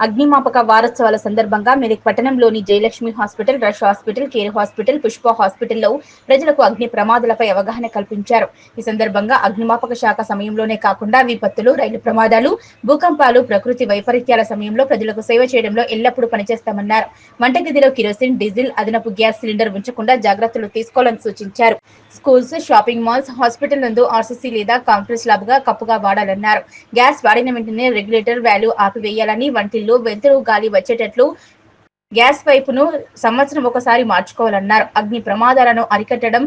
అగ్నిమాపక వారోత్సవాల సందర్భంగా మెదక్ పట్టణంలోని Jayalakshmi hospital, rush hospital, care hospital, Pushpa హాస్పిటల్లో ప్రజలకు అగ్ని ప్రమాదాలపై అవగాహన కల్పించారు. ఈ సందర్భంగా అగ్నిమాపక శాఖ సమయంలోనే కాకుండా విపత్తులు, రైలు ప్రమాదాలు, భూకంపాలు, ప్రకృతి వైపరీత్యాల సమయంలో ప్రజలకు సేవ చేయడంలో ఎల్లప్పుడూ పనిచేస్తామన్నారు. వంటగదిలో కిరోసిన్, డీజిల్, అదనపు గ్యాస్ సిలిండర్ ఉంచకుండా జాగ్రత్తలు తీసుకోవాలని సూచించారు. స్కూల్స్, షాపింగ్ మాల్స్, హాస్పిటల్ నందు ఆర్సీసీ లేదా కాంక్రీట్ స్లాబ్ గా కప్పుగా వాడాలన్నారు. గ్యాస్ వాడిన వెంటనే రెగ్యులేటర్ వాల్వ్ ఆపివేయాలని, వంటిల్లో వెలుతురు, గాలి వచ్చేటట్లు గ్యాస్ పైపును సంవత్సరం ఒకసారి మార్చుకోవాలన్నారు. అగ్ని ప్రమాదాలను అరికట్టడం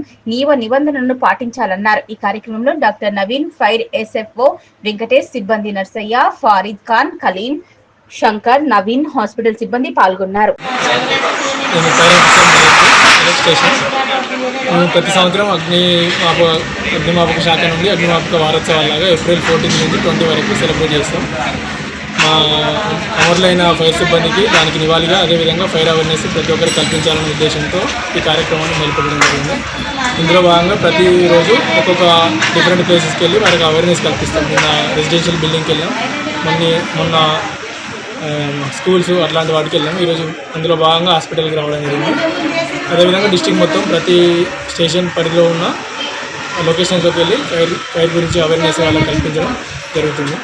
నిబంధనలను పాటించాలన్నారు. ఈ కార్యక్రమంలో doctor Naveen, fire SFO Venkatesh, సిబ్బంది నర్సయ్య, ఫారిద్ ఖాన్, కలీం, శంకర్, నవీన్, హాస్పిటల్ సిబ్బంది పాల్గొన్నారు. ప్రతి సంవత్సరం అగ్నిమాపక శాఖ నుండి అగ్నిమాపక వారోత్సవాలాగా ఏప్రిల్ 14 నుంచి 20 వరకు సెలబ్రేట్ చేస్తాం. మా అమరులైన ఫైర్ సిబ్బందికి దానికి నివాళిగా అదేవిధంగా ఫైర్ అవేర్నెస్ ప్రతి ఒక్కరికి కల్పించాలనే ఉద్దేశంతో ఈ కార్యక్రమాన్ని మొదలుపెట్టడం జరిగింది. ఇందులో భాగంగా ప్రతిరోజు ఒక్కొక్క డిఫరెంట్ ప్లేసెస్కి వెళ్ళి వారికి అవేర్నెస్ కల్పిస్తాం. నిన్న రెసిడెన్షియల్ బిల్డింగ్కి వెళ్ళాం, మొన్న స్కూల్స్ అట్లాంటి వాటికి వెళ్ళాం. ఈరోజు అందులో భాగంగా హాస్పిటల్కి రావడం జరిగింది. అదేవిధంగా డిస్ట్రిక్ట్ మొత్తం ప్రతి స్టేషన్ పరిధిలో ఉన్న లొకేషన్స్లోకి వెళ్ళి ఫైర్ గురించి అవేర్నెస్ వాళ్ళకి కల్పించడం జరుగుతుంది.